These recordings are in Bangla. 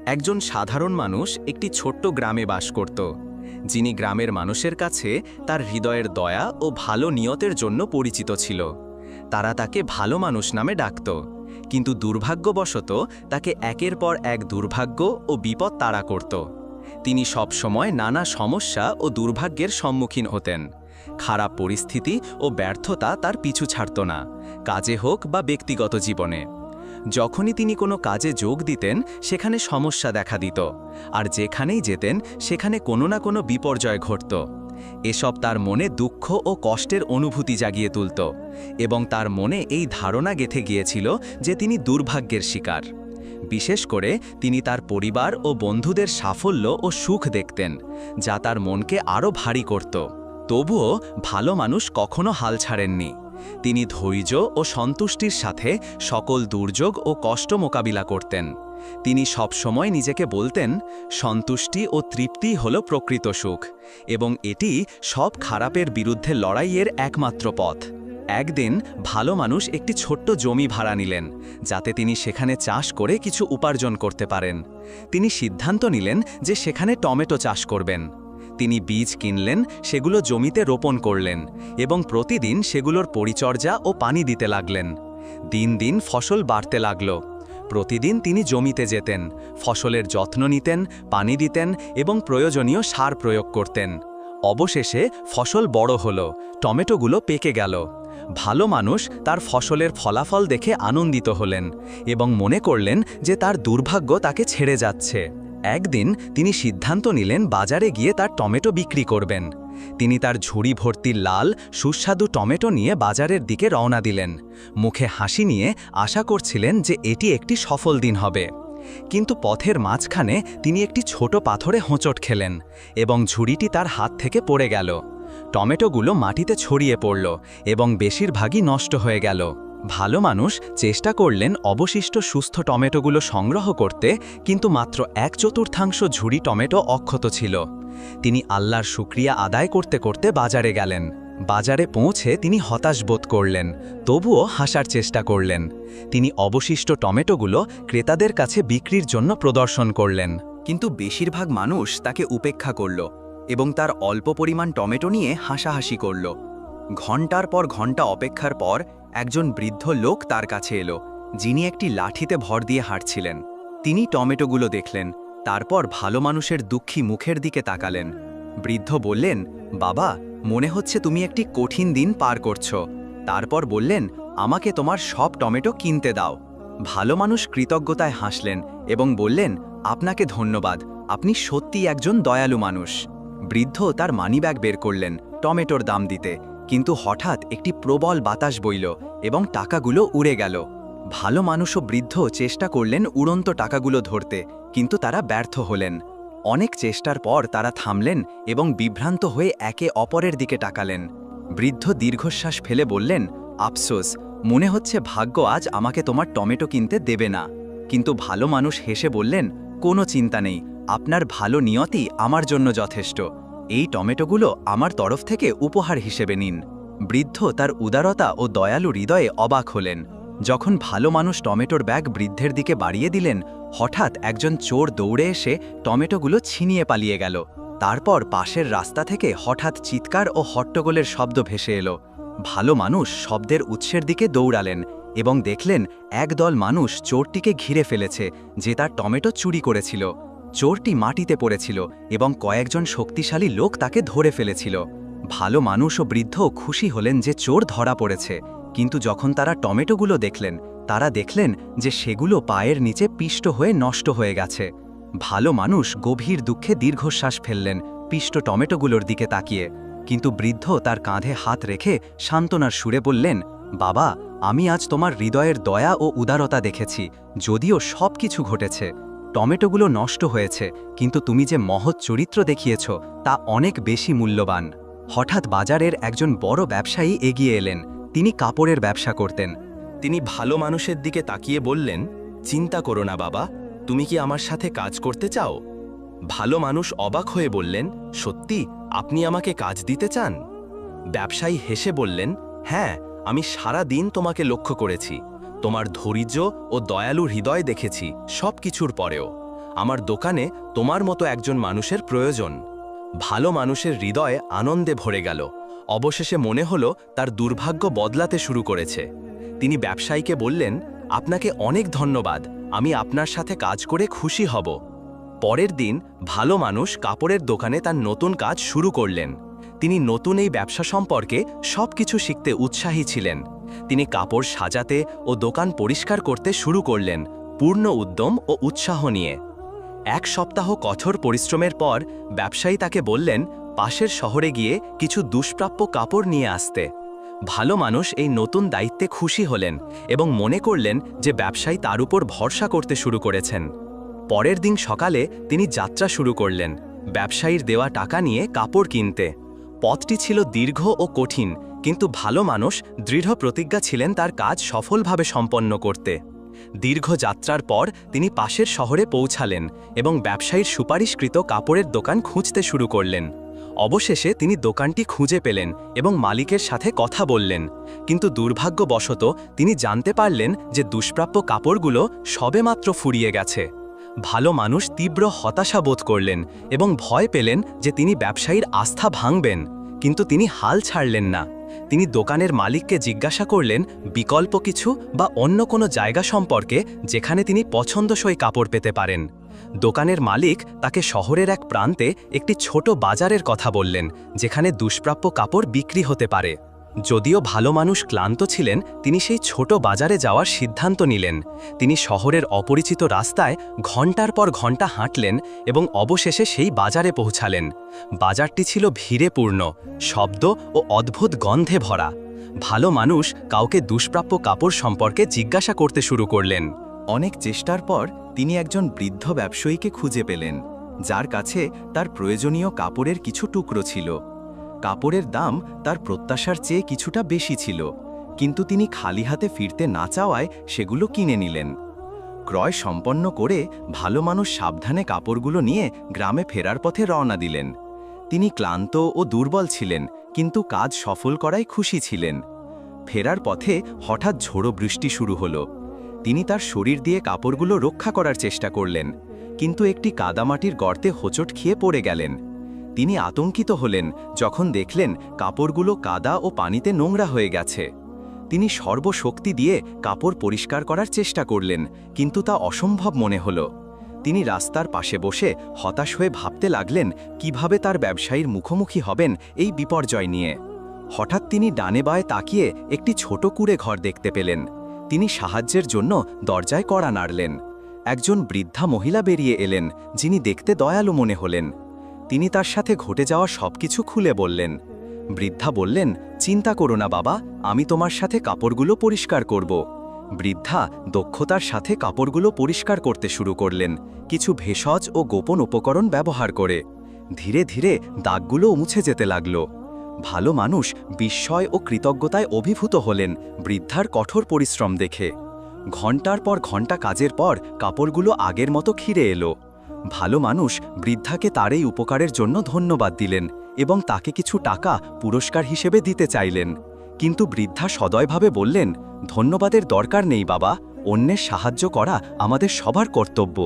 একজন সাধারণ মানুষ একটি ছোট্ট গ্রামে বাস করত, যিনি গ্রামের মানুষের কাছে তার হৃদয়ের দয়া ও ভালো নিয়তের জন্য পরিচিত ছিল। তারা তাকে ভালো মানুষ নামে ডাকত, কিন্তু দুর্ভাগ্যবশত তাকে একের পর এক দুর্ভাগ্য ও বিপদ তাড়া করত। তিনি সবসময় নানা সমস্যা ও দুর্ভাগ্যের সম্মুখীন হতেন। খারাপ পরিস্থিতি ও ব্যর্থতা তার পিছু ছাড়ত না, কাজে হোক বা ব্যক্তিগত জীবনে। যখনই তিনি কোনো কাজে যোগ দিতেন, সেখানে সমস্যা দেখা দিত, আর যেখানেই যেতেন সেখানে কোনো না কোনো বিপর্যয় ঘটত। এসব তার মনে দুঃখ ও কষ্টের অনুভূতি জাগিয়ে তুলত, এবং তার মনে এই ধারণা গেঁথে গিয়েছিল যে তিনি দুর্ভাগ্যের শিকার। বিশেষ করে তিনি তার পরিবার ও বন্ধুদের সাফল্য ও সুখ দেখতেন, যা তার মনকে আরও ভারী করত। তবুও ভালো মানুষ কখনো হাল ছাড়েননি। তিনি ধৈর্য ও সন্তুষ্টির সাথে সকল দুর্যোগ ও কষ্ট মোকাবিলা করতেন। তিনি সবসময় নিজেকে বলতেন, সন্তুষ্টি ও তৃপ্তি হল প্রকৃত সুখ, এবং এটি সব খারাপের বিরুদ্ধে লড়াইয়ের একমাত্র পথ। একদিন ভালো মানুষ একটি ছোট্ট জমি ভাড়া নিলেন, যাতে তিনি সেখানে চাষ করে কিছু উপার্জন করতে পারেন। তিনি সিদ্ধান্ত নিলেন যে সেখানে টমেটো চাষ করবেন। তিনি বীজ কিনলেন, সেগুলো জমিতে রোপণ করলেন, এবং প্রতিদিন সেগুলোর পরিচর্যা ও পানি দিতে লাগলেন। দিন দিন ফসল বাড়তে লাগল। প্রতিদিন তিনি জমিতে যেতেন, ফসলের যত্ন নিতেন, পানি দিতেন এবং প্রয়োজনীয় সার প্রয়োগ করতেন। অবশেষে ফসল বড় হলো, টমেটোগুলো পেকে গেল। ভালো মানুষ তার ফসলের ফলাফল দেখে আনন্দিত হলেন এবং মনে করলেন যে তার দুর্ভাগ্য তাকে ছেড়ে যাচ্ছে। একদিন তিনি সিদ্ধান্ত নিলেন বাজারে গিয়ে তার টমেটো বিক্রি করবেন। তিনি তার ঝুড়ি ভর্তি লাল সুস্বাদু টমেটো নিয়ে বাজারের দিকে রওনা দিলেন, মুখে হাসি নিয়ে আশা করছিলেন যে এটি একটি সফল দিন হবে। কিন্তু পথের মাঝখানে তিনি একটি ছোট পাথরে হোঁচট খেলেন এবং ঝুড়িটি তার হাত থেকে পড়ে গেল। টমেটোগুলো মাটিতে ছড়িয়ে পড়ল এবং বেশিরভাগই নষ্ট হয়ে গেল। ভালো মানুষ চেষ্টা করলেন অবশিষ্ট সুস্থ টমেটোগুলো সংগ্রহ করতে, কিন্তু মাত্র 1/4 ঝুড়ি টমেটো অক্ষত ছিল। তিনি আল্লাহর শুকরিয়া আদায় করতে করতে বাজারে গেলেন। বাজারে পৌঁছে তিনি হতাশ বোধ করলেন, তবুও হাসার চেষ্টা করলেন। তিনি অবশিষ্ট টমেটোগুলো ক্রেতাদের কাছে বিক্রির জন্য প্রদর্শন করলেন, কিন্তু বেশিরভাগ মানুষ তাকে উপেক্ষা করল এবং তার অল্প পরিমাণ টমেটো নিয়ে হাসাহাসি করল। ঘণ্টার পর ঘণ্টা অপেক্ষার পর একজন বৃদ্ধ লোক তার কাছে এলো, যিনি একটি লাঠিতে ভর দিয়ে হাঁটছিলেন। তিনি টমেটোগুলো দেখলেন, তারপর ভালো মানুষের দুঃখী মুখের দিকে তাকালেন। বৃদ্ধ বললেন, বাবা, মনে হচ্ছে তুমি একটি কঠিন দিন পার করছো। তারপর বললেন, আমাকে তোমার সব টমেটো কিনতে দাও। ভালো মানুষ কৃতজ্ঞতায় হাসলেন এবং বললেন, আপনাকে ধন্যবাদ, আপনি সত্যিই একজন দয়ালু মানুষ। বৃদ্ধ তার মানিব্যাগ বের করলেন টমেটোর দাম দিতে, কিন্তু হঠাৎ একটি প্রবল বাতাস বইল এবং টাকাগুলো উড়ে গেল। ভালো মানুষ ও বৃদ্ধ চেষ্টা করলেন উড়ন্ত টাকাগুলো ধরতে, কিন্তু তারা ব্যর্থ হলেন। অনেক চেষ্টার পর তারা থামলেন এবং বিভ্রান্ত হয়ে একে অপরের দিকে তাকালেন। বৃদ্ধ দীর্ঘশ্বাস ফেলে বললেন, আফসোস, মনে হচ্ছে ভাগ্য আজ আমাকে তোমার টমেটো কিনতে দেবে না। কিন্তু ভালো মানুষ হেসে বললেন, কোনো চিন্তা নেই, আপনার ভালো নিয়তি আমার জন্য যথেষ্ট। এই টমেটোগুলো আমার তরফ থেকে উপহার হিসেবে নিন। বৃদ্ধ তার উদারতা ও দয়ালু হৃদয়ে অবাক হলেন। যখন ভালো মানুষ টমেটোর ব্যাগ বৃদ্ধের দিকে বাড়িয়ে দিলেন, হঠাৎ একজন চোর দৌড়ে এসে টমেটোগুলো ছিনিয়ে পালিয়ে গেল। তারপর পাশের রাস্তা থেকে হঠাৎ চিৎকার ও হট্টগোলের শব্দ ভেসে এলো। ভালো মানুষ শব্দের উৎসের দিকে দৌড়ালেন এবং দেখলেন একদল মানুষ চোরটিকে ঘিরে ফেলেছে, যে তার টমেটো চুরি করেছিল। চোরটি মাটিতে পড়েছিল এবং কয়েকজন শক্তিশালী লোক তাকে ধরে ফেলেছিল। ভালো মানুষ ও বৃদ্ধ খুশি হলেন যে চোর ধরা পড়েছে, কিন্তু যখন তারা টমেটোগুলো দেখলেন, তারা দেখলেন যে সেগুলো পায়ের নিচে পিষ্ট হয়ে নষ্ট হয়ে গেছে। ভালো মানুষ গভীর দুঃখে দীর্ঘশ্বাস ফেললেন পিষ্ট টমেটোগুলোর দিকে তাকিয়ে, কিন্তু বৃদ্ধ তার কাঁধে হাত রেখে সান্ত্বনার সুরে বললেন, বাবা, আমি আজ তোমার হৃদয়ের দয়া ও উদারতা দেখেছি। যদিও সব কিছু ঘটেছে, টমেটোগুলো নষ্ট হয়েছে, কিন্তু তুমি যে মহৎ চরিত্র দেখিয়েছ তা অনেক বেশি মূল্যবান। হঠাৎ বাজারের একজন বড় ব্যবসায়ী এগিয়ে এলেন। তিনি কাপড়ের ব্যবসা করতেন। তিনি ভালো মানুষের দিকে তাকিয়ে বললেন, চিন্তা করো না বাবা, তুমি কি আমার সাথে কাজ করতে চাও? ভালো মানুষ অবাক হয়ে বললেন, সত্যি, আপনি আমাকে কাজ দিতে চান? ব্যবসায়ী হেসে বললেন, হ্যাঁ, আমি সারা দিন তোমাকে লক্ষ্য করেছি। তোমার ধৈর্য ও দয়ালু হৃদয় দেখেছি সব কিছুর পরেও। আমার দোকানে তোমার মতো একজন মানুষের প্রয়োজন। ভালো মানুষের হৃদয়ে আনন্দে ভরে গেল। অবশেষে মনে হলো তার দুর্ভাগ্য বদলাতে শুরু করেছে। তিনি ব্যবসায়ীকে বললেন, আপনাকে অনেক ধন্যবাদ, আমি আপনার সাথে কাজ করে খুশি হব। পরের দিন ভালো মানুষ কাপড়ের দোকানে তার নতুন কাজ শুরু করলেন। তিনি নতুন এই ব্যবসা সম্পর্কে সবকিছু শিখতে উৎসাহী ছিলেন। তিনি কাপড় সাজাতে ও দোকান পরিষ্কার করতে শুরু করলেন, পূর্ণ উদ্যম ও উৎসাহ নিয়ে। এক সপ্তাহ কঠোর পরিশ্রমের পর ব্যবসায়ী তাকে বললেন পাশের শহরে গিয়ে কিছু দুষ্প্রাপ্য কাপড় নিয়ে আসতে। ভালো মানুষ এই নতুন দায়িত্বে খুশি হলেন এবং মনে করলেন যে ব্যবসায়ী তার উপর ভরসা করতে শুরু করেছেন। পরের দিন সকালে তিনি যাত্রা শুরু করলেন, ব্যবসায়ীর দেওয়া টাকা নিয়ে কাপড় কিনতে। পথটি ছিল দীর্ঘ ও কঠিন, কিন্তু ভালো মানুষ দৃঢ় প্রতিজ্ঞা ছিলেন তার কাজ সফলভাবে সম্পন্ন করতে। দীর্ঘ যাত্রার পর তিনি পাশের শহরে পৌঁছালেন এবং ব্যবসায়ীর সুপারিশকৃত কাপড়ের দোকান খুঁজতে শুরু করলেন। অবশেষে তিনি দোকানটি খুঁজে পেলেন এবং মালিকের সাথে কথা বললেন, কিন্তু দুর্ভাগ্যবশত তিনি জানতে পারলেন যে দুষ্প্রাপ্য কাপড়গুলো সবেমাত্র ফুরিয়ে গেছে। ভালো মানুষ তীব্র হতাশা বোধ করলেন এবং ভয় পেলেন যে তিনি ব্যবসায়ীর আস্থা ভাঙবেন, কিন্তু তিনি হাল ছাড়লেন না। তিনি দোকানের মালিককে জিজ্ঞাসা করলেন বিকল্প কিছু বা অন্য কোনো জায়গা সম্পর্কে যেখানে তিনি পছন্দসই কাপড় পেতে পারেন। দোকানের মালিক তাকে শহরের এক প্রান্তে একটি ছোট বাজারের কথা বললেন, যেখানে দুষ্প্রাপ্য কাপড় বিক্রি হতে পারে। যদিও ভালো মানুষ ক্লান্ত ছিলেন, তিনি সেই ছোট বাজারে যাওয়ার সিদ্ধান্ত নিলেন। তিনি শহরের অপরিচিত রাস্তায় ঘণ্টার পর ঘণ্টা হাঁটলেন এবং অবশেষে সেই বাজারে পৌঁছালেন। বাজারটি ছিল ভিড়ে পূর্ণ, শব্দ ও অদ্ভুত গন্ধে ভরা। ভালো মানুষ কাউকে দুষ্প্রাপ্য কাপড় সম্পর্কে জিজ্ঞাসা করতে শুরু করলেন। অনেক চেষ্টার পর তিনি একজন বৃদ্ধ ব্যবসায়ীকে খুঁজে পেলেন, যার কাছে তার প্রয়োজনীয় কাপড়ের কিছু টুকরো ছিল। কাপড়ের দাম তার প্রত্যাশার চেয়ে কিছুটা বেশি ছিল, কিন্তু তিনি খালি হাতে ফিরতে না চাওয়ায় সেগুলো কিনে নিলেন। ক্রয় সম্পন্ন করে ভালো মানুষ সাবধানে কাপড়গুলো নিয়ে গ্রামে ফেরার পথে রওনা দিলেন। তিনি ক্লান্ত ও দুর্বল ছিলেন, কিন্তু কাজ সফল করায় খুশি ছিলেন। ফেরার পথে হঠাৎ ঝোড়ো বৃষ্টি শুরু হলো। তিনি তার শরীর দিয়ে কাপড়গুলো রক্ষা করার চেষ্টা করলেন, কিন্তু একটি কাদামাটির গর্তে হোঁচট খেয়ে পড়ে গেলেন। তিনি আতঙ্কিত হলেন যখন দেখলেন কাপড়গুলো কাদা ও পানিতে নোংরা হয়ে গেছে। তিনি সর্বশক্তি দিয়ে কাপড় পরিষ্কার করার চেষ্টা করলেন, কিন্তু তা অসম্ভব মনে হলো। তিনি রাস্তার পাশে বসে হতাশ হয়ে ভাবতে লাগলেন কিভাবে তার ব্যবসায়ীর মুখোমুখি হবেন এই বিপর্যয় নিয়ে। হঠাৎ তিনি ডানে বায়ে তাকিয়ে একটি ছোট কুঁড়ে ঘর দেখতে পেলেন। তিনি সাহায্যের জন্য দরজায় কড়া নাড়লেন। একজন বৃদ্ধা মহিলা বেরিয়ে এলেন, যিনি দেখতে দয়ালু মনে হলেন। তিনি তার সাথে ঘটে যাওয়া সবকিছু খুলে বললেন। বৃদ্ধা বললেন, চিন্তা করো না বাবা, আমি তোমার সাথে কাপড়গুলো পরিষ্কার করব। বৃদ্ধা দক্ষতার সাথে কাপড়গুলো পরিষ্কার করতে শুরু করলেন, কিছু ভেষজ ও গোপন উপকরণ ব্যবহার করে। ধীরে ধীরে দাগগুলো মুছে যেতে লাগল। ভালো মানুষ বিস্ময় ও কৃতজ্ঞতায় অভিভূত হলেন বৃদ্ধার কঠোর পরিশ্রম দেখে। ঘণ্টার পর ঘণ্টা কাজের পর কাপড়গুলো আগের মতো খিরে এলো। ভালো মানুষ বৃদ্ধাকে তার এই উপকারের জন্য ধন্যবাদ দিলেন এবং তাকে কিছু টাকা পুরস্কার হিসেবে দিতে চাইলেন, কিন্তু বৃদ্ধা সদয়ভাবে বললেন, ধন্যবাদের দরকার নেই বাবা, অন্যের সাহায্য করা আমাদের সবার কর্তব্য।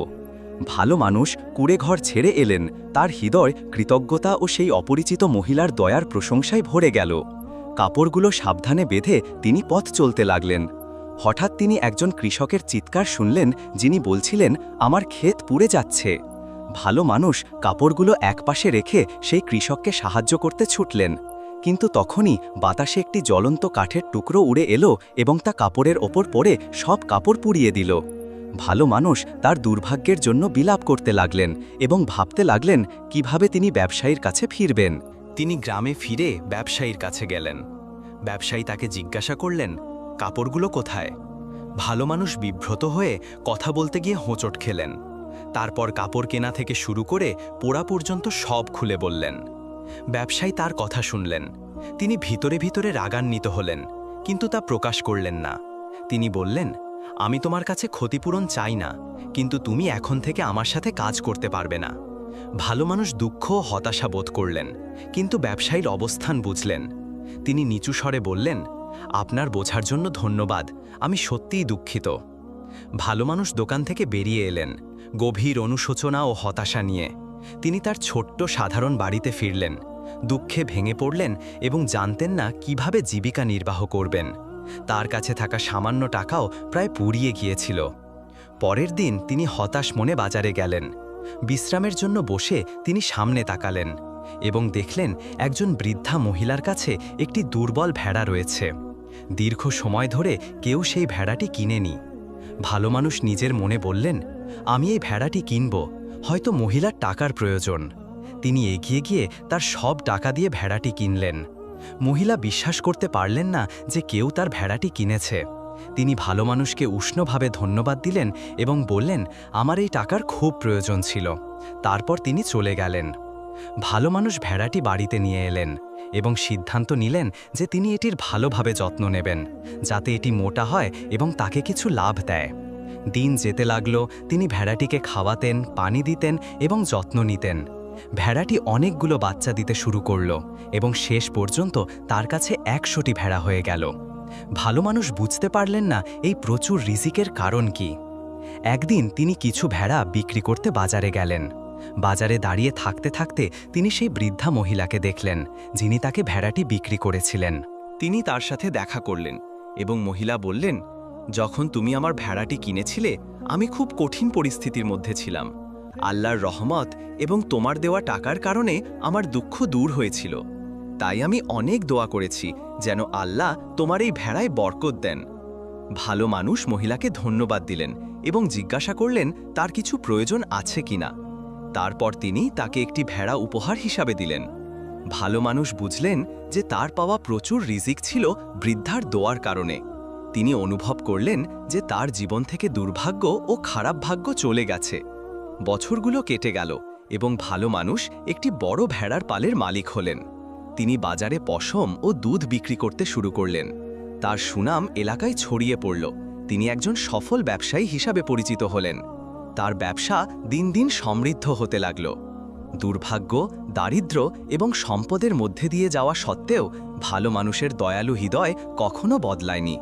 ভালো মানুষ কুঁড়েঘর ছেড়ে এলেন, তার হৃদয় কৃতজ্ঞতা ও সেই অপরিচিত মহিলার দয়ার প্রশংসায় ভরে গেল। কাপড়গুলো সাবধানে বেঁধে তিনি পথ চলতে লাগলেন। হঠাৎ তিনি একজন কৃষকের চিৎকার শুনলেন, যিনি বলছিলেন, আমার ক্ষেত পুড়ে যাচ্ছে। ভালো মানুষ কাপড়গুলো একপাশে রেখে সেই কৃষককে সাহায্য করতে ছুটলেন, কিন্তু তখনই বাতাসে একটি জ্বলন্ত কাঠের টুকরো উড়ে এলো এবং তা কাপড়ের ওপর পড়ে সব কাপড় পুড়িয়ে দিল। ভালো মানুষ তার দুর্ভাগ্যের জন্য বিলাপ করতে লাগলেন এবং ভাবতে লাগলেন কিভাবে তিনি ব্যবসায়ীর কাছে ফিরবেন। তিনি গ্রামে ফিরে ব্যবসায়ীর কাছে গেলেন। ব্যবসায়ী তাকে জিজ্ঞাসা করলেন, কাপড়গুলো কোথায়? ভালো মানুষ বিব্রত হয়ে কথা বলতে গিয়ে হোঁচট খেলেন। তারপর কাপড় কেনা থেকে শুরু করে পোড়া পর্যন্ত সব খুলে বললেন। ব্যবসায়ী তার কথা শুনলেন। তিনি ভিতরে ভিতরে রাগান্বিত হলেন, কিন্তু তা প্রকাশ করলেন না। তিনি বললেন, আমি তোমার কাছে ক্ষতিপূরণ চাই না, কিন্তু তুমি এখন থেকে আমার সাথে কাজ করতে পারবে না। ভালো মানুষ দুঃখ ও হতাশা বোধ করলেন, কিন্তু ব্যবসায়ীর অবস্থান বুঝলেন। তিনি নিচু স্বরে বললেন, আপনার বোঝার জন্য ধন্যবাদ, আমি সত্যিই দুঃখিত। ভালো মানুষ দোকান থেকে বেরিয়ে এলেন। গভীর অনুশোচনা ও হতাশা নিয়ে। তিনি তার ছোট্ট সাধারণ বাড়িতে ফিরলেন, দুঃখে ভেঙে পড়লেন এবং জানতেন না কিভাবে জীবিকা নির্বাহ করবেন। তার কাছে থাকা সামান্য টাকাও প্রায় পুড়িয়ে গিয়েছিল। পরের দিন তিনি হতাশ মনে বাজারে গেলেন। বিশ্রামের জন্য বসে তিনি সামনে তাকালেন এবং দেখলেন একজন বৃদ্ধা মহিলার কাছে একটি দুর্বল ভেড়া রয়েছে। দীর্ঘ সময় ধরে কেউ সেই ভেড়াটি কিনেনি। ভালো মানুষ নিজের মনে বললেন, আমি এই ভেড়াটি কিনব, হয়তো মহিলার টাকার প্রয়োজন। তিনি এগিয়ে গিয়ে তার সব টাকা দিয়ে ভেড়াটি কিনলেন। মহিলা বিশ্বাস করতে পারলেন না যে কেউ তার ভেড়াটি কিনেছে। তিনি ভালো মানুষকে উষ্ণভাবে ধন্যবাদ দিলেন এবং বললেন, আমার এই টাকার খুব প্রয়োজন ছিল। তারপর তিনি চলে গেলেন। ভালো মানুষ ভেড়াটি বাড়িতে নিয়ে এলেন এবং সিদ্ধান্ত নিলেন যে তিনি এটির ভালোভাবে যত্ন নেবেন, যাতে এটি মোটা হয় এবং তাকে কিছু লাভ দেয়। দিন যেতে লাগল, তিনি ভেড়াটিকে খাওয়াতেন, পানি দিতেন এবং যত্ন নিতেন। ভেড়াটি অনেকগুলো বাচ্চা দিতে শুরু করল এবং শেষ পর্যন্ত তার কাছে 100টি ভেড়া হয়ে গেল। ভালো মানুষ বুঝতে পারলেন না এই প্রচুর রিজিকের কারণ কি। একদিন তিনি কিছু ভেড়া বিক্রি করতে বাজারে গেলেন। বাজারে দাঁড়িয়ে থাকতে থাকতে তিনি সেই বৃদ্ধা মহিলাকে দেখলেন, যিনি তাকে ভেড়াটি বিক্রি করেছিলেন। তিনি তার সাথে দেখা করলেন এবং মহিলা বললেন, যখন তুমি আমার ভেড়াটি কিনেছিলে, আমি খুব কঠিন পরিস্থিতির মধ্যে ছিলাম। আল্লাহর রহমত এবং তোমার দেওয়া টাকার কারণে আমার দুঃখ দূর হয়েছিল। তাই আমি অনেক দোয়া করেছি যেন আল্লাহ তোমার এই ভেড়ায় বরকত দেন। ভালো মানুষ মহিলাকে ধন্যবাদ দিলেন এবং জিজ্ঞাসা করলেন তার কিছু প্রয়োজন আছে কিনা। তারপর তিনি তাকে একটি ভেড়া উপহার হিসাবে দিলেন। ভালো মানুষ বুঝলেন যে তার পাওয়া প্রচুর রিজিক ছিল বৃদ্ধার দোয়ার কারণে। তিনি অনুভব করলেন যে তার জীবন থেকে দুর্ভাগ্য ও খারাপ ভাগ্য চলে গেছে। বছরগুলো কেটে গেল এবং ভালো মানুষ একটি বড় ভেড়ার পালের মালিক হলেন। তিনি বাজারে পশম ও দুধ বিক্রি করতে শুরু করলেন। তার সুনাম এলাকায় ছড়িয়ে পড়ল। তিনি একজন সফল ব্যবসায়ী হিসাবে পরিচিত হলেন। তার ব্যবসা দিন দিন সমৃদ্ধ হতে লাগল। দুর্ভাগ্য, দারিদ্র্য এবং সম্পদের মধ্যে দিয়ে যাওয়া সত্ত্বেও ভালো মানুষের দয়ালু হৃদয় কখনো বদলায়নি।